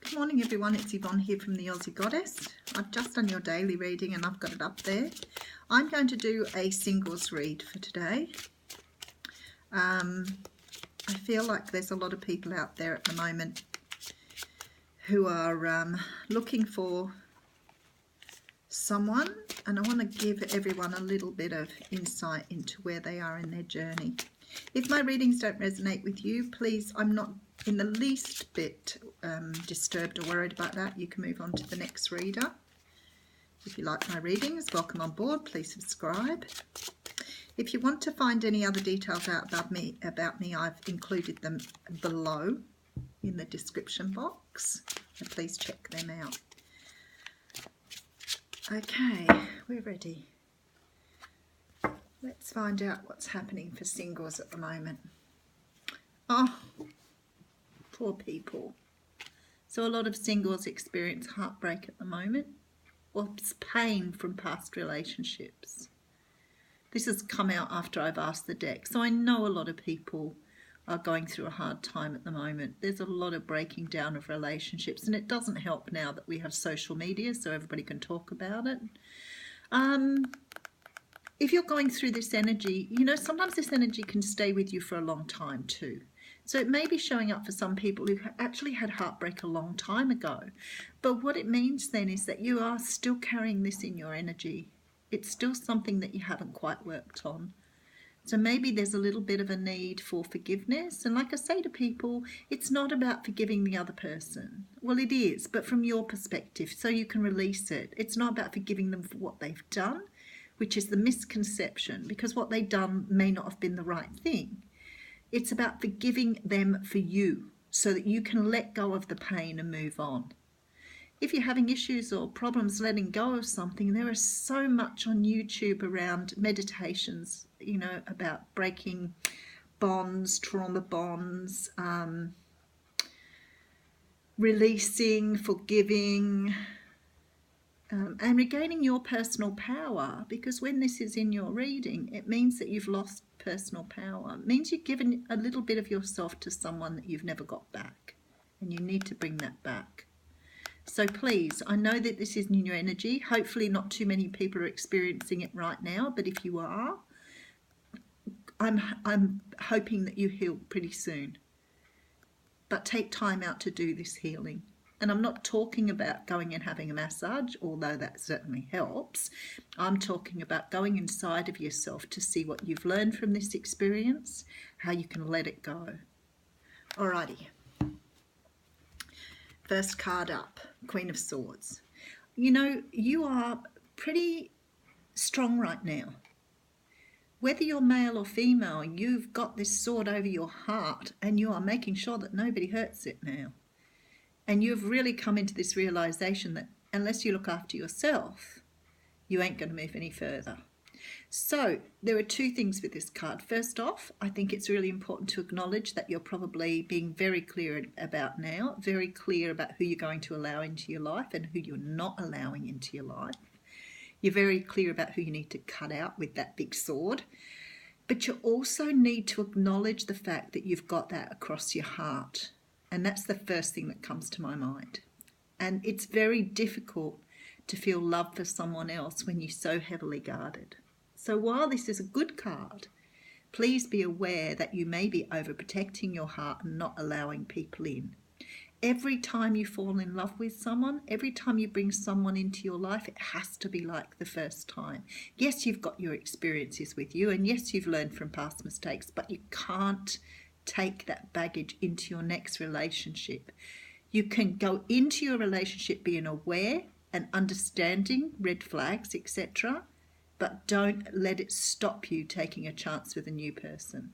Good morning everyone, it's Yvonne here from the Aussie Goddess. I've just done your daily reading and I've got it up there. I'm going to do a singles read for today. I feel like there's a lot of people out there at the moment who are looking for someone, and I want to give everyone a little bit of insight into where they are in their journey. If my readings don't resonate with you, please, I'm not in the least bit disturbed or worried about that. You can move on to the next reader. If you like my readings, welcome on board. Please subscribe. If you want to find any other details out about me, I've included them below in the description box, so please check them out. Okay, we're ready. Let's find out what's happening for singles at the moment. Oh, poor people. So a lot of singles experience heartbreak at the moment, or pain from past relationships. This has come out after I've asked the deck. So I know a lot of people are going through a hard time at the moment. There's a lot of breaking down of relationships, and it doesn't help now that we have social media so everybody can talk about it. If you're going through this energy, you know, sometimes this energy can stay with you for a long time too. So it may be showing up for some people who actually had heartbreak a long time ago. But what it means then is that you are still carrying this in your energy. It's still something that you haven't quite worked on. So maybe there's a little bit of a need for forgiveness. And like I say to people, it's not about forgiving the other person. Well, it is, but from your perspective, so you can release it. It's not about forgiving them for what they've done, which is the misconception, because what they've done may not have been the right thing. It's about forgiving them for you, so that you can let go of the pain and move on. If you're having issues or problems letting go of something, there is so much on YouTube around meditations, you know, about breaking bonds, trauma bonds, releasing, forgiving, and regaining your personal power, because when this is in your reading, it means that you've lost personal power. It means you've given a little bit of yourself to someone that you've never got back, and you need to bring that back. So please, I know that this is in your energy. Hopefully not too many people are experiencing it right now, but if you are, I'm hoping that you heal pretty soon. But take time out to do this healing. And I'm not talking about going and having a massage, although that certainly helps. I'm talking about going inside of yourself to see what you've learned from this experience, how you can let it go. Alrighty. First card up, Queen of Swords. You know, you are pretty strong right now. Whether you're male or female, you've got this sword over your heart and you are making sure that nobody hurts it now. And you've really come into this realization that unless you look after yourself, you ain't going to move any further. So there are two things with this card. First off, I think it's really important to acknowledge that you're probably being very clear about now, very clear about who you're going to allow into your life and who you're not allowing into your life. You're very clear about who you need to cut out with that big sword. But you also need to acknowledge the fact that you've got that across your heart. And that's the first thing that comes to my mind. And it's very difficult to feel love for someone else when you're so heavily guarded. So while this is a good card, please be aware that you may be overprotecting your heart and not allowing people in. Every time you fall in love with someone, every time you bring someone into your life, it has to be like the first time. Yes, you've got your experiences with you, and yes, you've learned from past mistakes, but you can't take that baggage into your next relationship. You can go into your relationship being aware and understanding red flags, etc., but don't let it stop you taking a chance with a new person.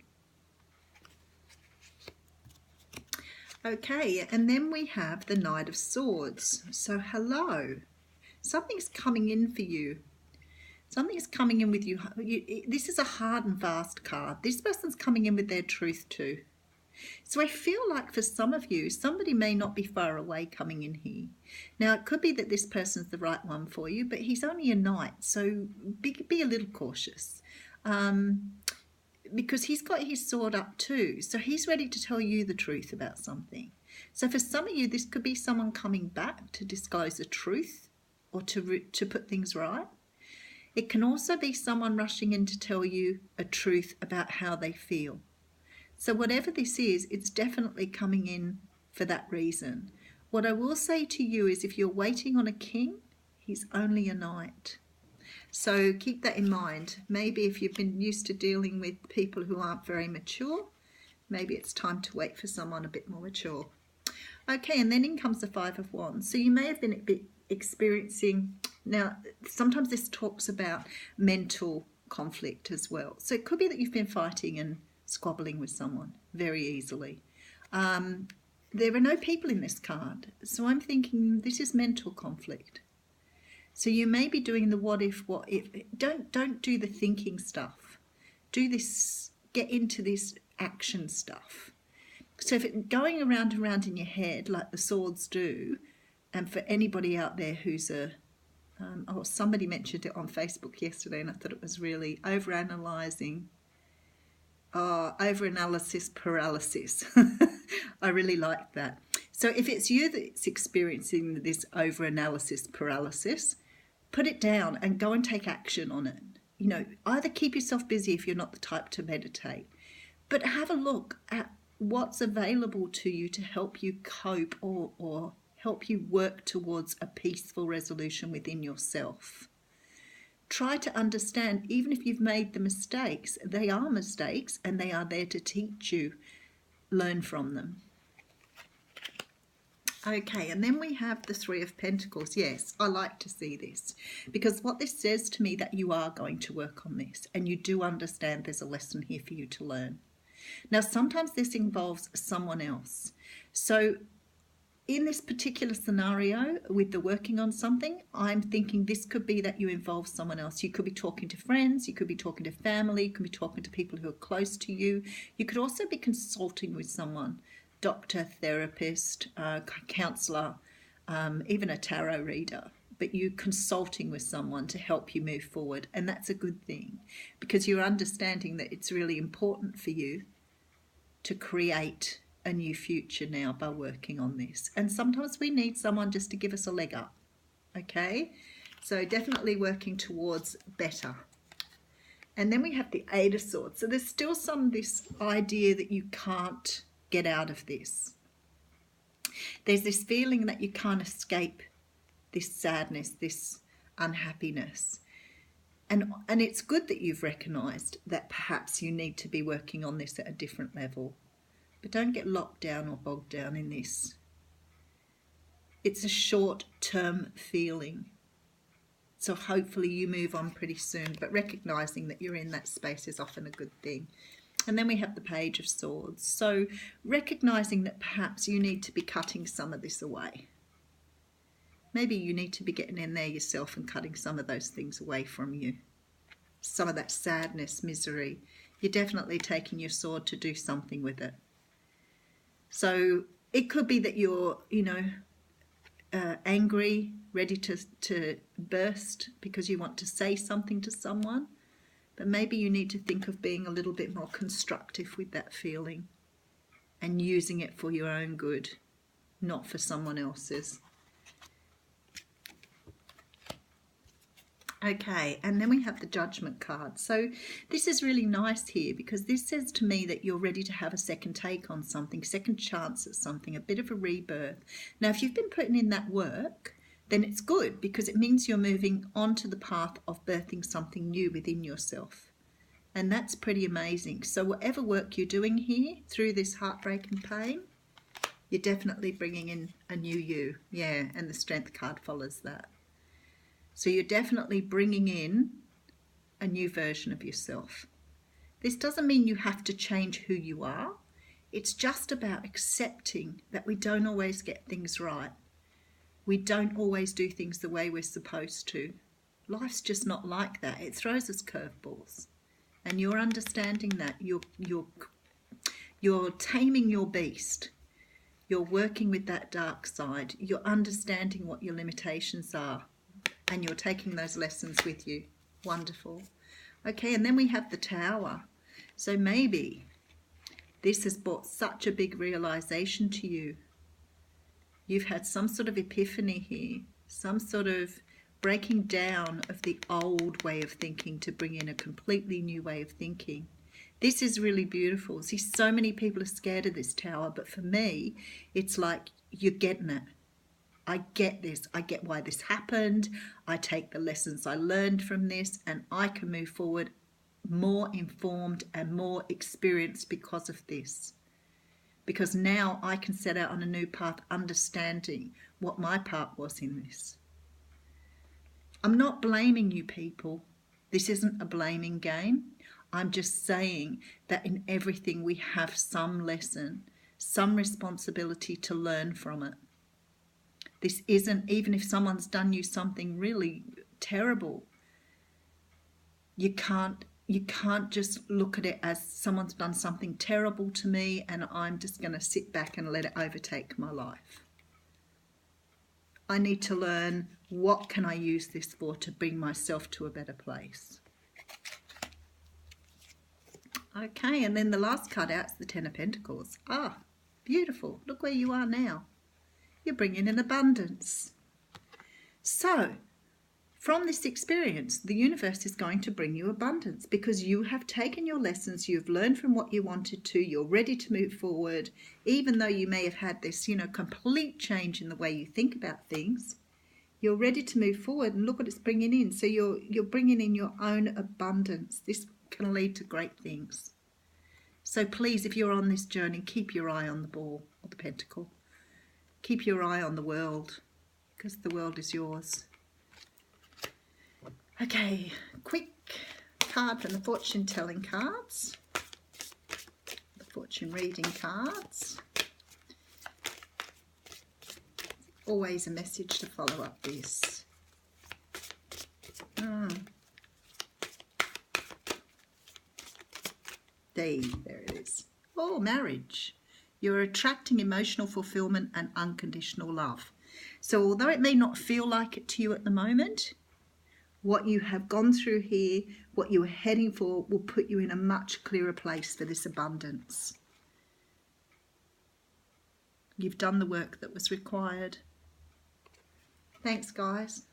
Okay, and then we have the Knight of Swords. So hello, something's coming in for you. Something's coming in with you. This is a hard and fast card. This person's coming in with their truth too. So I feel like for some of you, somebody may not be far away coming in here. Now, it could be that this person's the right one for you, but he's only a knight, so be a little cautious. Because he's got his sword up too. So he's ready to tell you the truth about something. So for some of you, this could be someone coming back to disclose the truth or to put things right. It can also be someone rushing in to tell you a truth about how they feel. So whatever this is, it's definitely coming in for that reason. What I will say to you is if you're waiting on a king, he's only a knight. So keep that in mind. Maybe if you've been used to dealing with people who aren't very mature, maybe it's time to wait for someone a bit more mature. Okay, and then in comes the Five of Wands. So you may have been experiencing, now sometimes this talks about mental conflict as well. So it could be that you've been fighting and squabbling with someone very easily. There are no people in this card, so I'm thinking this is mental conflict. So you may be doing the what if. Don't do the thinking stuff. Do this, get into this action stuff. So if it's going around and around in your head like the swords do, and for anybody out there who's somebody mentioned it on Facebook yesterday and I thought it was really overanalysis paralysis. I really like that. So if it's you that's experiencing this overanalysis paralysis, put it down and go and take action on it. You know, either keep yourself busy if you're not the type to meditate, but have a look at what's available to you to help you cope or help you work towards a peaceful resolution within yourself. Try to understand, even if you've made the mistakes, they are mistakes and they are there to teach you. Learn from them. Okay, and then we have the Three of Pentacles. Yes, I like to see this because what this says to me that you are going to work on this and you do understand there's a lesson here for you to learn. Now, sometimes this involves someone else. So in this particular scenario with the working on something, I'm thinking this could be that you involve someone else. You could be talking to friends, you could be talking to family, you could be talking to people who are close to you. You could also be consulting with someone, doctor, therapist, counsellor, even a tarot reader. But you're consulting with someone to help you move forward. And that's a good thing because you're understanding that it's really important for you to create a new future now by working on this. And sometimes we need someone just to give us a leg up. Okay, so definitely working towards better. And then we have the Eight of Swords. So there's still this idea that you can't get out of this. There's this feeling that you can't escape this sadness, this unhappiness. And it's good that you've recognised that perhaps you need to be working on this at a different level. But don't get locked down or bogged down in this. It's a short-term feeling. So hopefully you move on pretty soon. But recognising that you're in that space is often a good thing. And then we have the Page of Swords. So recognising that perhaps you need to be cutting some of this away. Maybe you need to be getting in there yourself and cutting some of those things away from you. Some of that sadness, misery. You're definitely taking your sword to do something with it. So it could be that you're, angry, ready to burst because you want to say something to someone. But maybe you need to think of being a little bit more constructive with that feeling and using it for your own good, not for someone else's. Okay, and then we have the Judgment card. So this is really nice here because this says to me that you're ready to have a second take on something, second chance at something, a bit of a rebirth. Now, if you've been putting in that work, then it's good because it means you're moving onto the path of birthing something new within yourself. And that's pretty amazing. So whatever work you're doing here through this heartbreak and pain, you're definitely bringing in a new you. Yeah, and the Strength card follows that. So you're definitely bringing in a new version of yourself. This doesn't mean you have to change who you are. It's just about accepting that we don't always get things right. We don't always do things the way we're supposed to. Life's just not like that. It throws us curveballs. And you're understanding that. You're taming your beast. You're working with that dark side. You're understanding what your limitations are. And you're taking those lessons with you. Wonderful. Okay, and then we have the Tower. So maybe this has brought such a big realization to you You've had some sort of epiphany here, some sort of breaking down of the old way of thinking to bring in a completely new way of thinking. This is really beautiful. See, so many people are scared of this tower, but for me, it's like you're getting it. I get this. I get why this happened. I take the lessons I learned from this, and I can move forward more informed and more experienced because of this. Because now I can set out on a new path, understanding what my part was in this. I'm not blaming you people. This isn't a blaming game. I'm just saying that in everything we have some lesson, some responsibility to learn from it. This isn't, even if someone's done you something really terrible, you can't just look at it as someone's done something terrible to me and I'm just going to sit back and let it overtake my life. I need to learn, what can I use this for to bring myself to a better place? Okay, and then the last card out is the Ten of Pentacles. Ah, beautiful. Look where you are now. You're bringing in abundance. So, from this experience, the universe is going to bring you abundance because you have taken your lessons, you've learned from what you wanted to, you're ready to move forward, even though you may have had this, complete change in the way you think about things. You're ready to move forward, and look what it's bringing in. So you're bringing in your own abundance. This can lead to great things. So please, if you're on this journey, keep your eye on the ball or the pentacle. Keep your eye on the world, because the world is yours. Okay, quick card from the fortune telling cards, the fortune reading cards. Always a message to follow up this. There it is. Oh, marriage. You're attracting emotional fulfillment and unconditional love. So although it may not feel like it to you at the moment, what you have gone through here, what you are heading for, will put you in a much clearer place for this abundance. You've done the work that was required. Thanks, guys.